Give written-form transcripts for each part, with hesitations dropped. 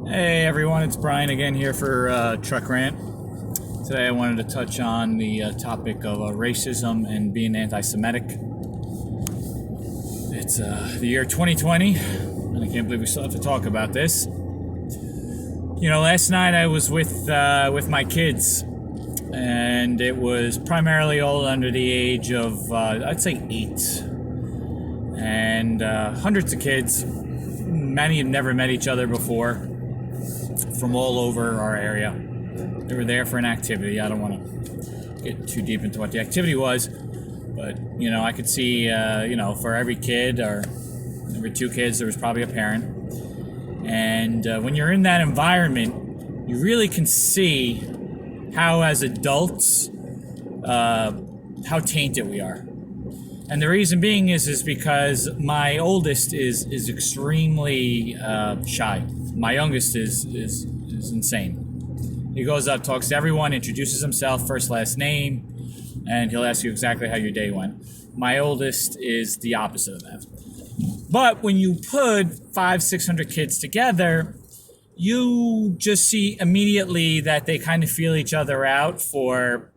Hey everyone, it's Brian again here for Truck Rant. Today I wanted to touch on the topic of racism and being anti-Semitic. It's the year 2020, and I can't believe we still have to talk about this. You know, last night I was with my kids, and it was primarily all under the age of, I'd say 8. And hundreds of kids, many have never met each other before, from all over our area. They were there for an activity. I don't want to get too deep into what the activity was, but, you know, I could see, for every kid or every 2 kids, there was probably a parent. And when you're in that environment, you really can see how, as adults, how tainted we are. And the reason being is because my oldest is extremely shy. My youngest is insane. He goes up, talks to everyone, introduces himself, first, last name, and he'll ask you exactly how your day went. My oldest is the opposite of that. But when you put 500-600 kids together, you just see immediately that they kind of feel each other out for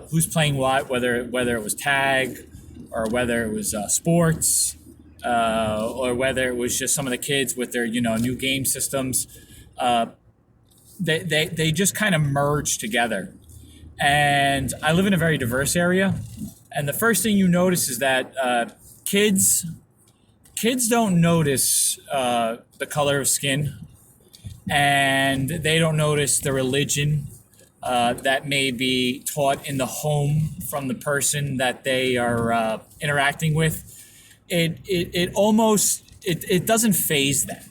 who's playing what, whether it was tag, or whether it was sports, or whether it was just some of the kids with their, new game systems. They just kind of merge together. And I live in a very diverse area. And the first thing you notice is that kids don't notice the color of skin, and they don't notice the religion that may be taught in the home from the person that they are interacting with. It doesn't faze them.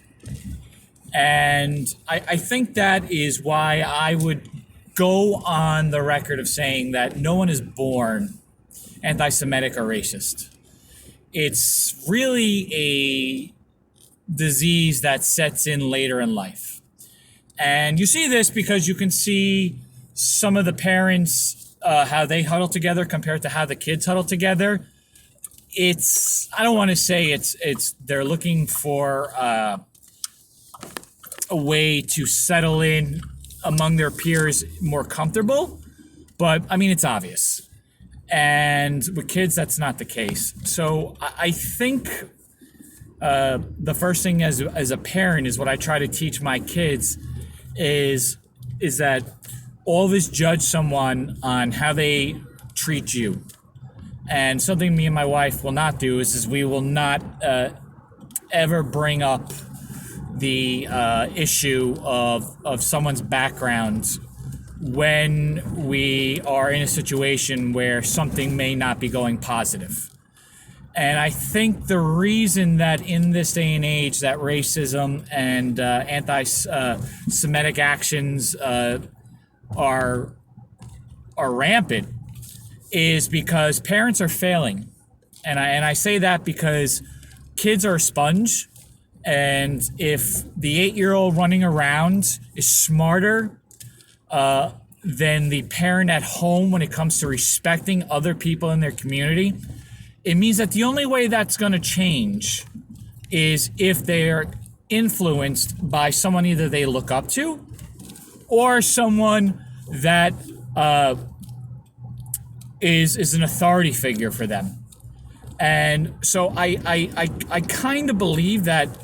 And I think that is why I would go on the record of saying that no one is born anti-Semitic or racist. It's really a disease that sets in later in life. And you see this because you can see some of the parents, how they huddle together compared to how the kids huddle together. I don't want to say they're looking for a way to settle in among their peers more comfortable, but I mean, it's obvious. And with kids, that's not the case. So I think the first thing as a parent is what I try to teach my kids is that always judge someone on how they treat you. And something me and my wife will not do is we will not ever bring up the issue of someone's background when we are in a situation where something may not be going positive. And I think the reason that in this day and age that racism and anti-Semitic actions are rampant is because parents are failing. And I say that because kids are a sponge, and if the 8-year-old running around is smarter than the parent at home when it comes to respecting other people in their community, it means that the only way that's going to change is if they're influenced by someone either they look up to or someone that is an authority figure for them. And so I kind of believe that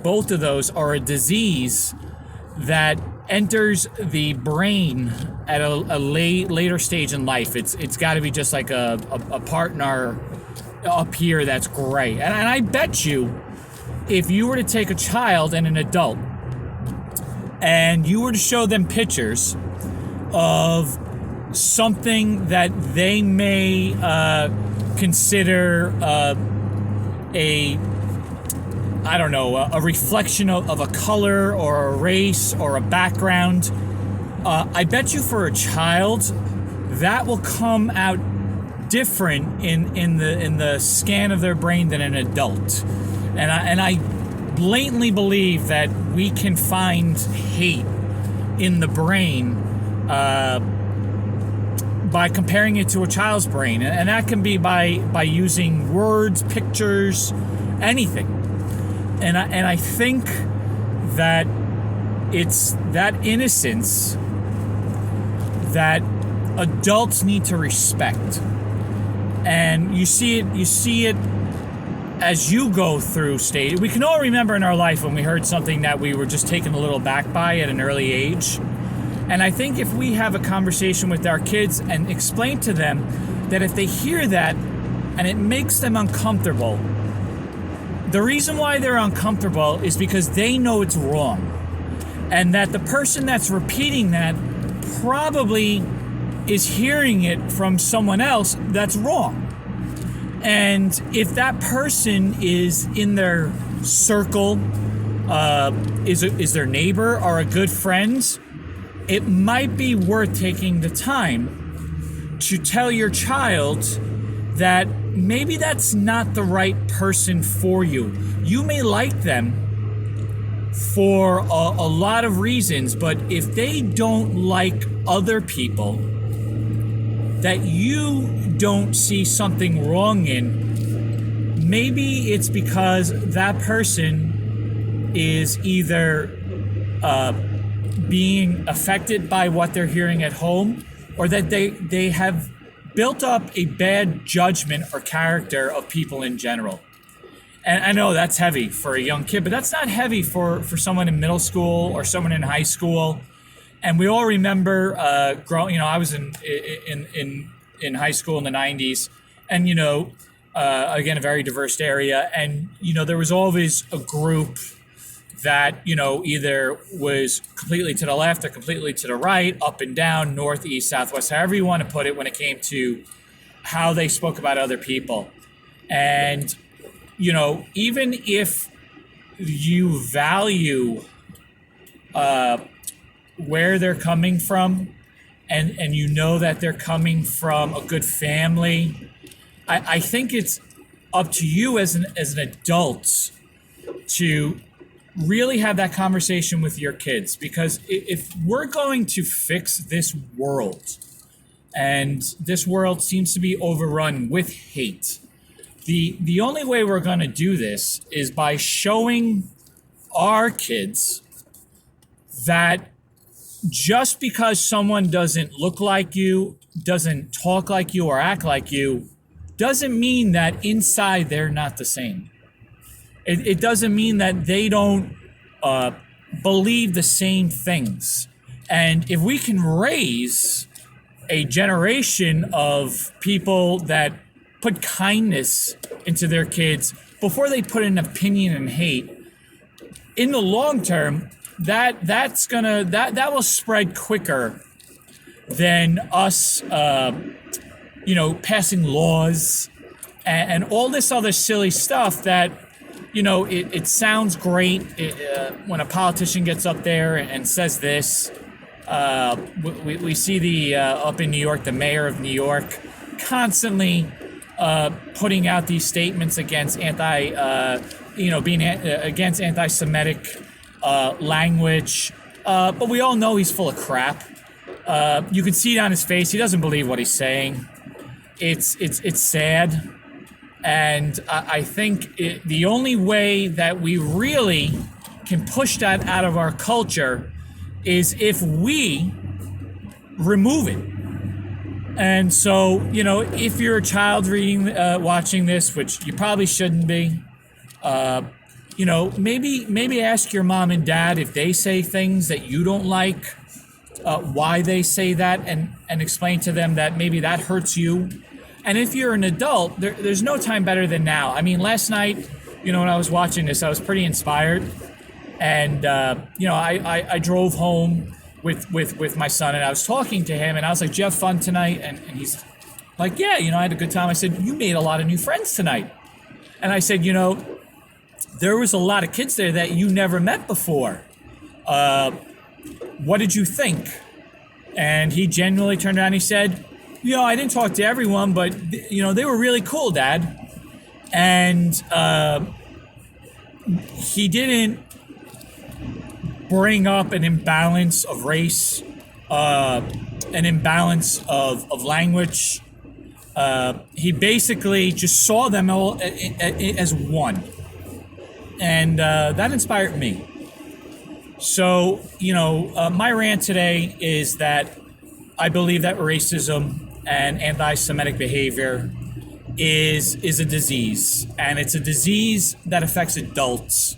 both of those are a disease that enters the brain at a later stage in life. It's got to be just like a part in our up here that's gray. And I bet you, if you were to take a child and an adult and you were to show them pictures of something that they may consider a reflection of a color or a race or a background, I bet you for a child that will come out different in the scan of their brain than an adult. And I blatantly believe that we can find hate in the brain by comparing it to a child's brain, and that can be by using words, pictures, anything. And I think that it's that innocence that adults need to respect. And you see it as you go through stage. We can all remember in our life when we heard something that we were just taken a little back by at an early age. And I think if we have a conversation with our kids and explain to them that if they hear that and it makes them uncomfortable, the reason why they're uncomfortable is because they know it's wrong. And that the person that's repeating that probably is hearing it from someone else that's wrong. And if that person is in their circle, is their neighbor or a good friend, it might be worth taking the time to tell your child that maybe that's not the right person for you. You may like them for a lot of reasons, but if they don't like other people that you don't see something wrong in, maybe it's because that person is either being affected by what they're hearing at home, or that they have built up a bad judgment or character of people in general. And I know that's heavy for a young kid, but that's not heavy for someone in middle school or someone in high school. And we all remember growing. I was in high school in the 90s, and again, a very diverse area, and there was always a group that either was completely to the left or completely to the right, up and down, north, east, southwest, however you want to put it, when it came to how they spoke about other people. And even if you value where they're coming from, and you know that they're coming from a good family, I think it's up to you as an adult to really have that conversation with your kids. Because if we're going to fix this world, and this world seems to be overrun with hate, the only way we're going to do this is by showing our kids that just because someone doesn't look like you, doesn't talk like you, or act like you, doesn't mean that inside they're not the same. It doesn't mean that they don't believe the same things. And if we can raise a generation of people that put kindness into their kids before they put an opinion and hate, in the long term, that will spread quicker than us passing laws and all this other silly stuff that it sounds great when a politician gets up there and says this. We see up in New York, the mayor of New York constantly putting out these statements against against anti-Semitic language, but we all know he's full of crap. You can see it on his face. He doesn't believe what he's saying. It's sad. And I think the only way that we really can push that out of our culture is if we remove it. And so, if you're a child watching this, which you probably shouldn't be, maybe ask your mom and dad if they say things that you don't like, why they say that, and explain to them that maybe that hurts you. And if you're an adult, there's no time better than now. I mean, last night, when I was watching this, I was pretty inspired. And, I drove home with my son, and I was talking to him, and I was like, "Did you have fun tonight?" And he's like, "Yeah, I had a good time." I said, "You made a lot of new friends tonight." And I said, there was a lot of kids there that you never met before. What did you think? And he genuinely turned around and he said, I didn't talk to everyone, but, they were really cool, Dad. And he didn't bring up an imbalance of race, an imbalance of language. He basically just saw them all as one. And that inspired me. So, my rant today is that I believe that racism and anti-Semitic behavior is a disease, and it's a disease that affects adults.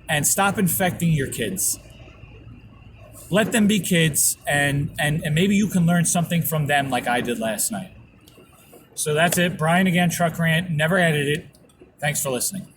And stop infecting your kids. Let them be kids, and maybe you can learn something from them like I did last night. So that's it. Brian again, Truck Rant, never edited. Thanks for listening.